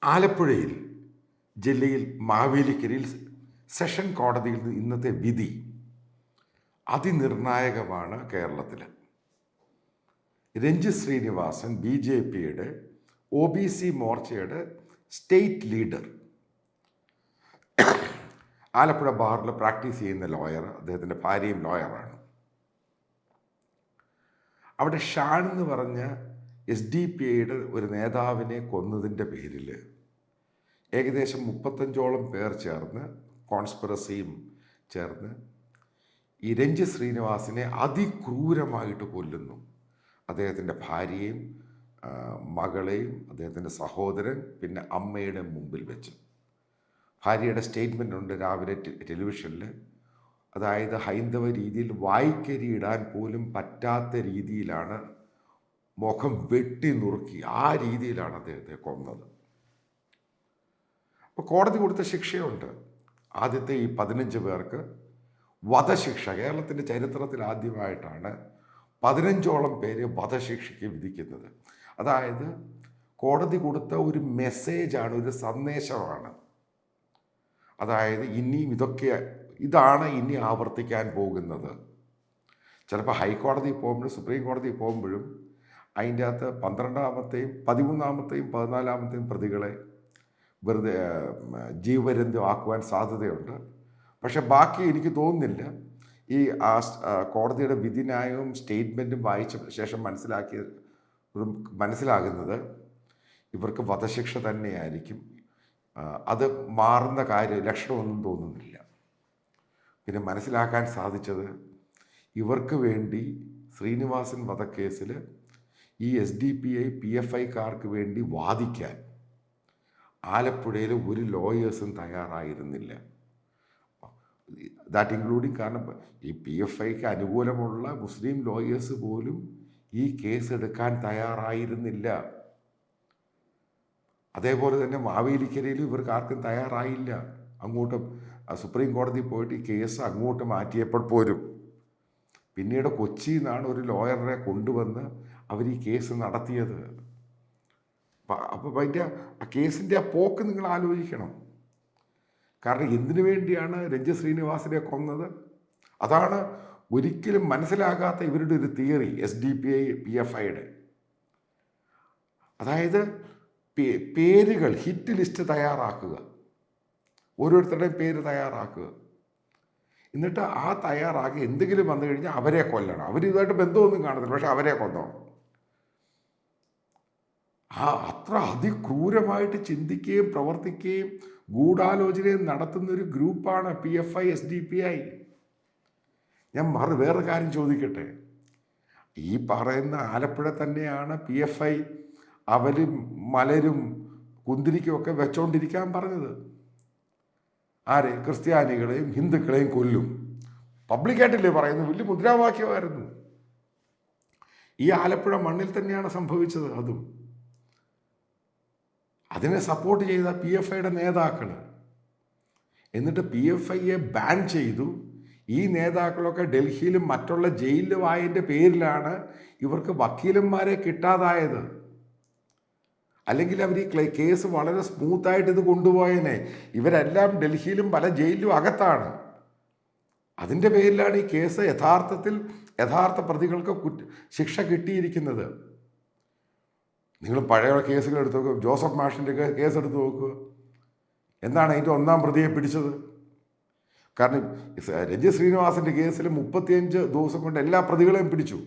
ആലപ്പുഴയിൽ ജില്ലയിൽ മാവേലിക്കരയിൽ സെഷൻ കോടതിയിൽ നിന്ന് ഇന്നത്തെ വിധി അതിനിർണായകമാണ്. കേരളത്തിൽ രഞ്ജിത്ത് ശ്രീനിവാസൻ BJPയുടെ OBC മോർച്ചയുടെ സ്റ്റേറ്റ് ലീഡർ, ആലപ്പുഴ ബാറിൽ പ്രാക്ടീസ് ചെയ്യുന്ന ലോയർ, അദ്ദേഹത്തിൻ്റെ ഭാര്യയും ലോയറാണ്. അവിടെ ഷാൻ എന്ന് പറഞ്ഞ SDPIയുടെ ഒരു നേതാവിനെ കൊന്നതിൻ്റെ പേരിൽ ഏകദേശം 35ഓളം പേർ ചേർന്ന്, കോൺസ്പിറസിയും ചേർന്ന് ഈ രഞ്ജിത്ത് ശ്രീനിവാസിനെ അതിക്രൂരമായിട്ട് കൊല്ലുന്നു. അദ്ദേഹത്തിൻ്റെ ഭാര്യയും മകളെയും അദ്ദേഹത്തിൻ്റെ സഹോദരൻ പിന്നെ അമ്മയുടെ മുമ്പിൽ വെച്ച്. ഭാര്യയുടെ സ്റ്റേറ്റ്മെൻ്റ് ഉണ്ട് രാവിലെ ടെലിവിഷനിൽ. അതായത് ഹൈന്ദവ രീതിയിൽ വായ്ക്കരി ഇടാൻ പോലും പറ്റാത്ത രീതിയിലാണ് മുഖം വെട്ടി നുറുക്കി, ആ രീതിയിലാണ് അദ്ദേഹത്തെ കൊന്നത്. അപ്പോൾ കോടതി കൊടുത്ത ശിക്ഷയുണ്ട്. ആദ്യത്തെ ഈ 15 പേർക്ക് വധശിക്ഷ. കേരളത്തിൻ്റെ ചരിത്രത്തിൽ ആദ്യമായിട്ടാണ് 15ഓളം പേര് വധശിക്ഷയ്ക്ക് വിധിക്കുന്നത്. അതായത് കോടതി കൊടുത്ത ഒരു മെസ്സേജാണ്, ഒരു സന്ദേശമാണ്. അതായത് ഇനിയും ഇതാണ് ഇനി ആവർത്തിക്കാൻ പോകുന്നത്. ചിലപ്പോൾ ഹൈക്കോടതി പോകുമ്പോഴും സുപ്രീം കോടതി പോകുമ്പോഴും അതിൻ്റെ അകത്ത് 12-ാമത്തെയും 13-ാമത്തെയും 14-ാമത്തെയും പ്രതികളെ വെറുതെ ജീവപര്യന്തമാക്കുവാൻ സാധ്യതയുണ്ട്. പക്ഷെ ബാക്കി എനിക്ക് തോന്നുന്നില്ല. ഈ കോടതിയുടെ വിധിന്യായവും സ്റ്റേറ്റ്മെൻറ്റും വായിച്ച ശേഷം മനസ്സിലാകുന്നത് ഇവർക്ക് വധശിക്ഷ തന്നെയായിരിക്കും. അത് മാറുന്ന ലക്ഷണമൊന്നും തോന്നുന്നില്ല. പിന്നെ മനസ്സിലാക്കാൻ സാധിച്ചത്, ഇവർക്ക് വേണ്ടി ശ്രീനിവാസൻ വധക്കേസിൽ ഈ SDPI PFIക്കാർക്ക് വേണ്ടി വാദിക്കാൻ ആലപ്പുഴയിൽ ഒരു ലോയേഴ്സും തയ്യാറായിരുന്നില്ല. ദാറ്റ് ഇൻക്ലൂഡിങ്, കാരണം ഈ PFIക്ക് അനുകൂലമുള്ള മുസ്ലിം ലോയേഴ്സ് പോലും ഈ കേസ് എടുക്കാൻ തയ്യാറായിരുന്നില്ല. അതേപോലെ തന്നെ മാവേലിക്കരയിൽ ഇവർക്ക് ആർക്കും തയ്യാറായില്ല. അങ്ങോട്ട് സുപ്രീം കോടതി പോയിട്ട് ഈ കേസ് അങ്ങോട്ട് മാറ്റിയപ്പോൾ പോലും പിന്നീട് കൊച്ചിയിൽ നിന്നാണ് ഒരു ലോയറെ കൊണ്ടുവന്ന് അവർ ഈ കേസ് നടത്തിയത്. അപ്പോൾ അതിൻ്റെ ആ കേസിൻ്റെ ആ പോക്ക് നിങ്ങൾ ആലോചിക്കണം. കാരണം എന്തിനു വേണ്ടിയാണ് രഞ്ജിത്ത് ശ്രീനിവാസിനെ കൊന്നത്? അതാണ് ഒരിക്കലും മനസ്സിലാകാത്ത ഇവരുടെ ഒരു തിയറി, SDPI PFIയുടെ. അതായത് പേരുകൾ, ഹിറ്റ് ലിസ്റ്റ് തയ്യാറാക്കുക, ഓരോരുത്തരുടെയും പേര് തയ്യാറാക്കുക. എന്നിട്ട് ആ തയ്യാറാക്കി എന്തെങ്കിലും വന്നു കഴിഞ്ഞാൽ അവരെ കൊല്ലണം. അവരിതുമായിട്ട് ബന്ധമൊന്നും കാണത്തില്ല, പക്ഷെ അവരെ കൊന്നോണം. അത്ര അതിക്രൂരമായിട്ട് ചിന്തിക്കുകയും പ്രവർത്തിക്കുകയും ഗൂഢാലോചനയും നടത്തുന്നൊരു ഗ്രൂപ്പാണ് PFI SDPI. ഞാൻ വേറെ കാര്യം ചോദിക്കട്ടെ. ഈ പറയുന്ന ആലപ്പുഴ തന്നെയാണ് PFI അവലും മലരും കുന്തിരിക്കുമൊക്കെ വെച്ചോണ്ടിരിക്കാൻ പറഞ്ഞത്. ആരെ? ക്രിസ്ത്യാനികളെയും ഹിന്ദുക്കളെയും കൊല്ലും. പബ്ലിക്കായിട്ടല്ലേ പറയുന്നത്, വലിയ മുദ്രാവാക്യമായിരുന്നു. ഈ ആലപ്പുഴ മണ്ണിൽ തന്നെയാണ് സംഭവിച്ചത്. അതും അതിനെ സപ്പോർട്ട് ചെയ്ത PFIയുടെ നേതാക്കൾ. എന്നിട്ട് PFIയെ ബാൻ ചെയ്തു. ഈ നേതാക്കളൊക്കെ ഡൽഹിയിലും മറ്റുള്ള ജയിലിലും ആയതിൻ്റെ പേരിലാണ് ഇവർക്ക് വക്കീലന്മാരെ കിട്ടാതായത്. അല്ലെങ്കിൽ അവർ ഈ കേസ് വളരെ സ്മൂത്തായിട്ട് ഇത് കൊണ്ടുപോയനെ. ഇവരെല്ലാം ഡൽഹിയിലും പല ജയിലിലും അകത്താണ്. അതിൻ്റെ പേരിലാണ് ഈ കേസ് യഥാർത്ഥ പ്രതികൾക്ക് ശിക്ഷ കിട്ടിയിരിക്കുന്നത്. നിങ്ങൾ പഴയ കേസുകൾ എടുത്ത് നോക്കുക. ജോസഫ് മാഷിൻ്റെ കേസ് എടുത്ത് നോക്കുക. എന്താണ് അതിൻ്റെ 1-ാം പ്രതിയെ പിടിച്ചത്? കാരണം രഞ്ജിത്ത് ശ്രീനിവാസൻ്റെ കേസിൽ 35 ദിവസം കൊണ്ട് എല്ലാ പ്രതികളെയും പിടിച്ചു.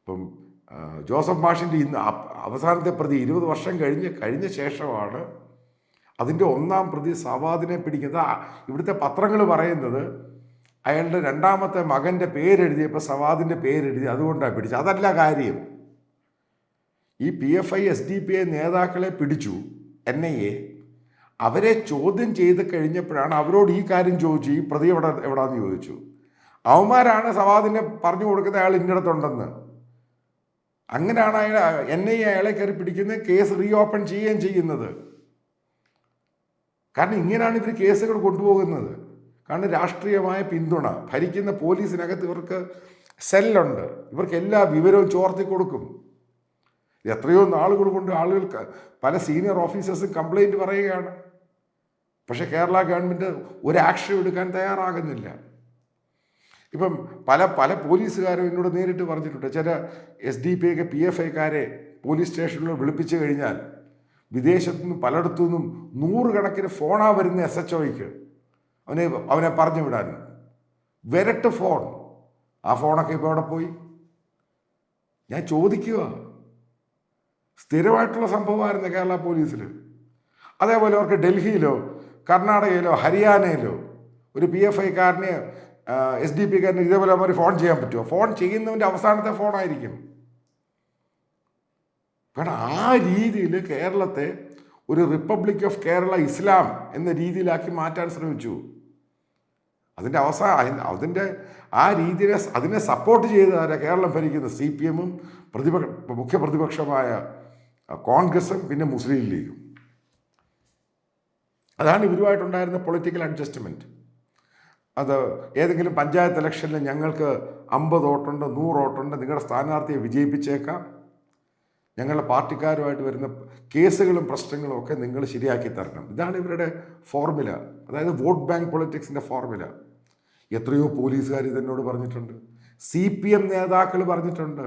ഇപ്പം ജോസഫ് മാഷിൻ്റെ അവസാനത്തെ പ്രതി 20 വർഷം കഴിഞ്ഞ ശേഷമാണ് അതിൻ്റെ 1-ാം പ്രതി സവാദിനെ പിടിക്കുന്നത്. ഇവിടുത്തെ പത്രങ്ങൾ പറയുന്നത് അയാളുടെ 2ാമത്തെ മകൻ്റെ പേരെഴുതിയപ്പോൾ സവാദിൻ്റെ പേരെഴുതി, അതുകൊണ്ടാണ് പിടിച്ചത്. അതല്ല കാര്യം. ഈ PFI SDPI നേതാക്കളെ പിടിച്ചു NIA. അവരെ ചോദ്യം ചെയ്ത് കഴിഞ്ഞപ്പോഴാണ് അവരോട് ഈ കാര്യം ചോദിച്ചു, ഈ പ്രതി എവിടാന്ന് ചോദിച്ചു. അവന്മാരാണ് സവാദിനെ പറഞ്ഞു കൊടുക്കുന്നത് അയാൾ ഇന്നിടത്തുണ്ടെന്ന്. അങ്ങനെയാണ് NIA അയാളെ കയറി പിടിക്കുന്നത്, കേസ് റീഓപ്പൺ ചെയ്യുകയും ചെയ്യുന്നത്. കാരണം ഇങ്ങനെയാണ് ഇവർ കേസുകൾ കൊണ്ടുപോകുന്നത്. കാരണം രാഷ്ട്രീയമായ പിന്തുണ, ഭരിക്കുന്ന പോലീസിനകത്ത് ഇവർക്ക് സെല്ലുണ്ട്, ഇവർക്ക് എല്ലാ വിവരവും ചോർത്തി കൊടുക്കും. എത്രയോ നാളുകൾ കൊണ്ട് ആളുകൾ പല സീനിയർ ഓഫീസേഴ്സും കംപ്ലൈൻറ്റ് പറയുകയാണ്. പക്ഷേ കേരള ഗവൺമെൻറ് ഒരു ആക്ഷൻ എടുക്കാൻ തയ്യാറാകുന്നില്ല. ഇപ്പം പല പല പോലീസുകാരും എന്നോട് നേരിട്ട് പറഞ്ഞിട്ടുണ്ട്, ചില SDP ഒക്കെ PFIക്കാരെ പോലീസ് സ്റ്റേഷനിൽ വിളിപ്പിച്ചു കഴിഞ്ഞാൽ വിദേശത്തു നിന്നും പലയിടത്തു നിന്നും 100 കണക്കിന് ഫോണാ വരുന്ന SHOയ്ക്ക് അവനെ പറഞ്ഞു വിടാൻ. വിരട്ട് ഫോൺ. ആ ഫോണൊക്കെ ഇപ്പോൾ അവിടെ പോയി. ഞാൻ ചോദിക്കുക, സ്ഥിരമായിട്ടുള്ള സംഭവമായിരുന്നു കേരള പോലീസിൽ. അതേപോലെ അവർക്ക് ഡൽഹിയിലോ കർണാടകയിലോ ഹരിയാനയിലോ ഒരു PFIക്കാരനെ SDP-കാരനെ ഇതേപോലെ അവർ ഫോൺ ചെയ്യാൻ പറ്റുമോ? ഫോൺ ചെയ്യുന്നവൻ്റെ അവസാനത്തെ ഫോണായിരിക്കും. കാരണം ആ രീതിയിൽ കേരളത്തെ ഒരു റിപ്പബ്ലിക് ഓഫ് കേരള ഇസ്ലാം എന്ന രീതിയിലാക്കി മാറ്റാൻ ശ്രമിച്ചു. അതിൻ്റെ ആ രീതിയിൽ അതിനെ സപ്പോർട്ട് ചെയ്തതാരാ? കേരളം ഭരിക്കുന്ന CPM-ഉം മുഖ്യ പ്രതിപക്ഷമായ കോൺഗ്രസും പിന്നെ മുസ്ലിം ലീഗും. അതാണ് ഇവരുമായിട്ടുണ്ടായിരുന്ന പൊളിറ്റിക്കൽ അഡ്ജസ്റ്റ്മെൻറ്റ്. അത് ഏതെങ്കിലും പഞ്ചായത്ത് ഇലക്ഷനിൽ ഞങ്ങൾക്ക് 50 വോട്ടുണ്ട് 100 വോട്ടുണ്ട്, നിങ്ങളുടെ സ്ഥാനാർത്ഥിയെ വിജയിപ്പിച്ചേക്കാം, ഞങ്ങളുടെ പാർട്ടിക്കാരുമായിട്ട് വരുന്ന കേസുകളും പ്രശ്നങ്ങളും ഒക്കെ നിങ്ങൾ ശരിയാക്കി തരണം. ഇതാണ് ഇവരുടെ ഫോർമുല. അതായത് വോട്ട് ബാങ്ക് പൊളിറ്റിക്സിൻ്റെ ഫോർമുല. എത്രയോ പോലീസുകാർ ഇതെന്നോട് പറഞ്ഞിട്ടുണ്ട്, CPM നേതാക്കൾ പറഞ്ഞിട്ടുണ്ട്,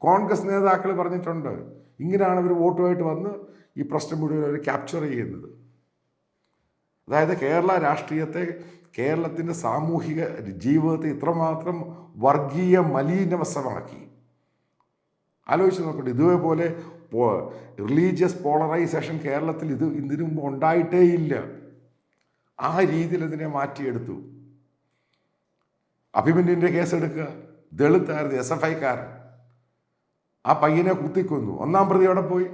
കോൺഗ്രസ് നേതാക്കൾ പറഞ്ഞിട്ടുണ്ട്. ഇങ്ങനെയാണ് അവർ വോട്ടുമായിട്ട് വന്ന് ഈ പ്രശ്നം മുഴുവൻ അവർ ക്യാപ്ചർ ചെയ്യുന്നത്. അതായത് കേരള രാഷ്ട്രീയത്തെ, കേരളത്തിൻ്റെ സാമൂഹിക ജീവിതത്തെ ഇത്രമാത്രം വർഗീയ മലീനവശമാക്കി. ആലോചിച്ച് നോക്കട്ടെ. ഇതേപോലെ റിലീജിയസ് പോളറൈസേഷൻ കേരളത്തിൽ ഇതിനു മുമ്പ് ഉണ്ടായിട്ടേ ഇല്ല. ആ രീതിയിൽ ഇതിനെ മാറ്റിയെടുത്തു. അഭിമന്യുവിൻ്റെ കേസെടുക്കുക. ദളിതായിരുന്നു, SFIക്കാരൻ. ആ പയ്യനെ കുത്തിക്കൊന്നു. 1-ാം പ്രതി അവിടെ പോയി.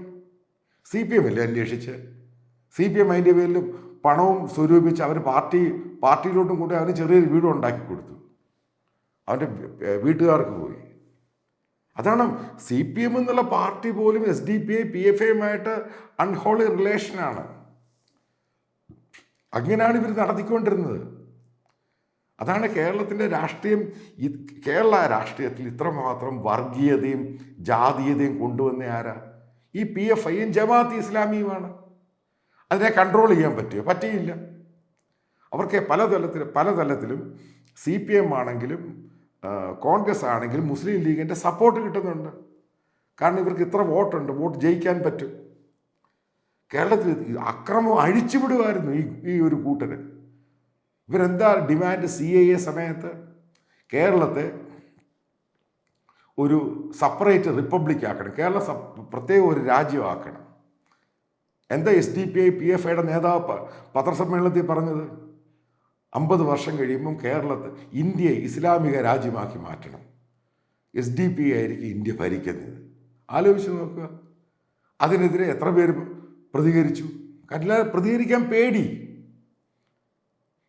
CPM അല്ലേ അന്വേഷിച്ച്. CPM അതിൻ്റെ പേരിൽ പണവും സ്വരൂപിച്ച് അവർ പാർട്ടിയിലോട്ടും കൂടി അവന് ചെറിയൊരു വീടും ഉണ്ടാക്കി കൊടുത്തു. അവൻ്റെ വീട്ടുകാർക്ക് പോയി. അതാണ് CPM എന്നുള്ള പാർട്ടി പോലും SDP PFIയുമായിട്ട് അൺഹോളി റിലേഷനാണ്. അങ്ങനെയാണ് ഇവർ നടത്തിക്കൊണ്ടിരുന്നത്. അതാണ് കേരളത്തിൻ്റെ രാഷ്ട്രീയം. കേരള രാഷ്ട്രീയത്തിൽ ഇത്രമാത്രം വർഗീയതയും ജാതീയതയും കൊണ്ടുവന്ന ആരാ? ഈ PFIയും ജമാഅത്ത് ഇസ്ലാമിയുമാണ്. അതിനെ കൺട്രോൾ ചെയ്യാൻ പറ്റുമോ? പറ്റിയില്ല. അവർക്ക് പല തലത്തിലും CPM ആണെങ്കിലും കോൺഗ്രസ് ആണെങ്കിലും മുസ്ലിം ലീഗിൻ്റെ സപ്പോർട്ട് കിട്ടുന്നുണ്ട്. കാരണം ഇവർക്ക് ഇത്ര വോട്ടുണ്ട്, വോട്ട് ജയിക്കാൻ പറ്റും. കേരളത്തിൽ അക്രമം അഴിച്ചുവിടുമായിരുന്നു ഈ ഒരു കൂട്ടര്. ഇവരെന്താ ഡിമാൻഡ്? CAA സമയത്ത് കേരളത്തെ ഒരു സെപ്പറേറ്റ് റിപ്പബ്ലിക് ആക്കണം, കേരളം പ്രത്യേക ഒരു രാജ്യമാക്കണം. എന്താ SDP PFIയുടെ നേതാവ് പത്രസമ്മേളനത്തിൽ പറഞ്ഞത്? 50 വർഷം കഴിയുമ്പം കേരളത്തിൽ ഇന്ത്യയെ ഇസ്ലാമിക രാജ്യമാക്കി മാറ്റണം, SDP ആയിരിക്കും ഇന്ത്യ ഭരിക്കുന്നത്. ആലോചിച്ച് നോക്കുക. അതിനെതിരെ എത്ര പേര് പ്രതികരിച്ചു? കാരണം പ്രതികരിക്കാൻ പേടി.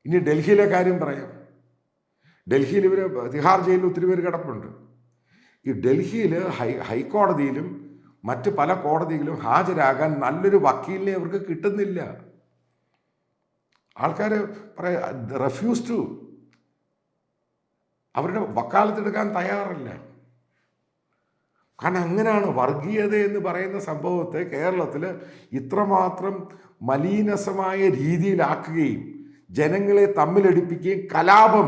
ഇനി ഡൽഹിയിലെ കാര്യം പറയാം. ഡൽഹിയിൽ ഇവർ തിഹാർ ജയിലിൽ ഒത്തിരി പേര് കിടപ്പുണ്ട്. ഈ ഡൽഹിയിൽ ഹൈക്കോടതിയിലും മറ്റ് പല കോടതികളിലും ഹാജരാകാൻ നല്ലൊരു വക്കീലിനെ അവർക്ക് കിട്ടുന്നില്ല. ആൾക്കാർ റെഫ്യൂസ് ടു, അവരുടെ വക്കാലത്തെടുക്കാൻ തയ്യാറല്ല. കാരണം അങ്ങനെയാണ് വർഗീയത എന്ന് പറയുന്ന സംഭവത്തെ കേരളത്തിൽ ഇത്രമാത്രം മലീനസമായ രീതിയിലാക്കുകയും ജനങ്ങളെ തമ്മിലടിപ്പിക്കുകയും കലാപം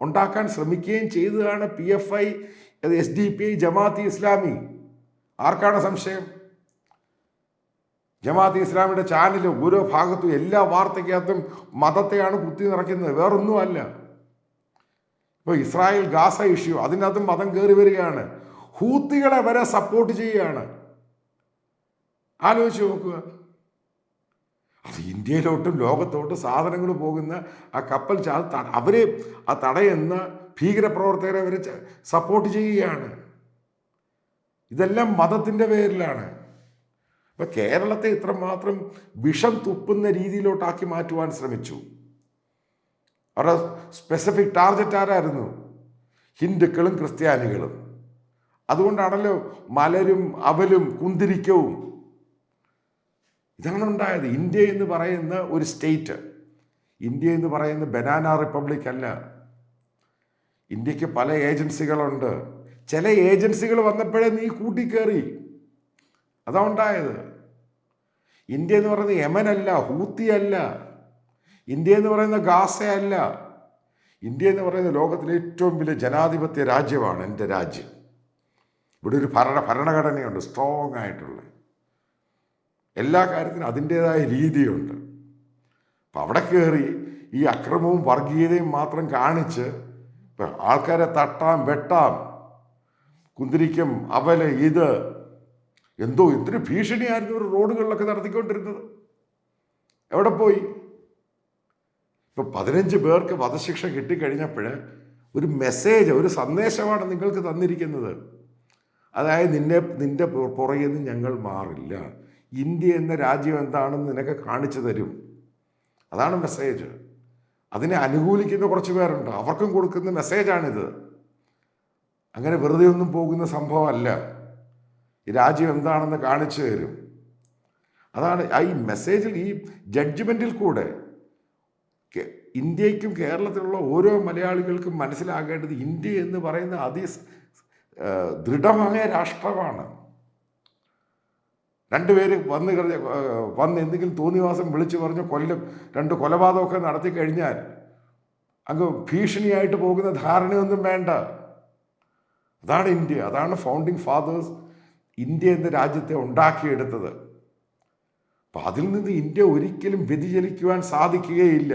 ഉണ്ടാക്കാൻ ശ്രമിക്കുകയും ചെയ്തതാണ് PFI, SDP, ജമാഅത്ത് ഇസ്ലാമി. ആർക്കാണ് സംശയം? ജമാഅത്ത് ഇസ്ലാമിയുടെ ചാനൽ ഓരോ ഭാഗത്തും എല്ലാ വാർത്തയ്ക്കകത്തും മതത്തെയാണ് കുത്തി നിറയ്ക്കുന്നത്, വേറൊന്നുമല്ല. ഇപ്പോൾ ഇസ്രായേൽ ഗാസ ഇഷ്യൂ, അതിനകത്തും മതം കയറി വരികയാണ്. ഹൂത്തികളെ വരെ സപ്പോർട്ട് ചെയ്യുകയാണ്. ആലോചിച്ച് നോക്കുക. അത് ഇന്ത്യയിലോട്ടും ലോകത്തോട്ടും സാധനങ്ങൾ പോകുന്ന ആ കപ്പൽ അവരെ ആ തടയുന്ന ഭീകരപ്രവർത്തകരെ അവരെ സപ്പോർട്ട് ചെയ്യുകയാണ്. ഇതെല്ലാം മതത്തിൻ്റെ പേരിലാണ്. അപ്പം കേരളത്തെ ഇത്രമാത്രം വിഷം തുപ്പുന്ന രീതിയിലോട്ടാക്കി മാറ്റുവാൻ ശ്രമിച്ചു. അവരുടെ സ്പെസിഫിക് ടാർഗറ്റ് ആരായിരുന്നു? ഹിന്ദുക്കളും ക്രിസ്ത്യാനികളും. അതുകൊണ്ടാണല്ലോ മലരും അവലും കുന്തിരിക്കവും. ഇതാണ് ഉണ്ടായത്. ഇന്ത്യ എന്ന് പറയുന്ന ഒരു സ്റ്റേറ്റ്, ഇന്ത്യ എന്ന് പറയുന്ന ബനാന റിപ്പബ്ലിക് അല്ല. ഇന്ത്യക്ക് പല ഏജൻസികളുണ്ട്. ചില ഏജൻസികൾ വന്നപ്പോഴേ നീ കൂട്ടിക്കയറി. അതാ ഉണ്ടായത്. ഇന്ത്യ എന്ന് പറയുന്നത് യമനല്ല, ഹൂത്തിയല്ല, ഇന്ത്യ എന്ന് പറയുന്ന ഗാസയല്ല. ഇന്ത്യ എന്ന് പറയുന്ന ലോകത്തിലെ ഏറ്റവും വലിയ ജനാധിപത്യ രാജ്യമാണ് എൻ്റെ രാജ്യം. ഇവിടെ ഒരു ഭരണഘടനയുണ്ട്, സ്ട്രോങ് ആയിട്ടുള്ള. എല്ലാ കാര്യത്തിനും അതിൻ്റേതായ രീതിയുണ്ട്. അപ്പം അവിടെ കയറി ഈ അക്രമവും വർഗീയതയും മാത്രം കാണിച്ച് ആൾക്കാരെ തട്ടാം, വെട്ടാം, കുന്തിരിക്കും, അവല്, ഇത് എന്തൊരു ഭീഷണിയായിരുന്നു ഒരു റോഡുകളിലൊക്കെ നടത്തിക്കൊണ്ടിരുന്നത്. എവിടെ പോയി? ഇപ്പം 15 പേർക്ക് വധശിക്ഷ കിട്ടിക്കഴിഞ്ഞപ്പോൾ ഒരു മെസ്സേജ്, ഒരു സന്ദേശമാണ് നിങ്ങൾക്ക് തന്നിരിക്കുന്നത്. അതായത് നിന്റെ പുറകിൽ നിന്ന് ഞങ്ങൾ മാറില്ല, ഇന്ത്യ എന്ന രാജ്യം എന്താണെന്ന് നിനക്ക് കാണിച്ചു തരും. അതാണ് മെസ്സേജ്. അതിനെ അനുകൂലിക്കുന്ന കുറച്ച് പേരുണ്ട്, അവർക്കും കൊടുക്കുന്ന മെസ്സേജാണിത്. അങ്ങനെ വെറുതെ ഒന്നും പോകുന്ന സംഭവമല്ല. ഈ രാജ്യം എന്താണെന്ന് കാണിച്ചു തരും. അതാണ് ഈ മെസ്സേജിൽ, ഈ ജഡ്ജ്മെൻറ്റിൽ കൂടെ ഇന്ത്യക്കും കേരളത്തിലുള്ള ഓരോ മലയാളികൾക്കും മനസ്സിലാകേണ്ടത് ഇന്ത്യ എന്ന് പറയുന്ന ദൃഢമായ രാഷ്ട്രമാണ്. രണ്ടുപേര് വന്ന് എന്തെങ്കിലും തോന്നിവാസം വിളിച്ചു പറഞ്ഞ് രണ്ട് കൊലപാതകമൊക്കെ നടത്തി കഴിഞ്ഞാൽ അങ്ങ് ഭീഷണിയായിട്ട് പോകുന്ന ധാരണയൊന്നും വേണ്ട. അതാണ് ഇന്ത്യ. അതാണ് ഫൗണ്ടിങ് ഫാദേഴ്സ് ഇന്ത്യ എന്ന രാജ്യത്തെ ഉണ്ടാക്കിയെടുത്തത്. അപ്പം അതിൽ നിന്ന് ഇന്ത്യ ഒരിക്കലും വ്യതിചലിക്കുവാൻ സാധിക്കുകയില്ല.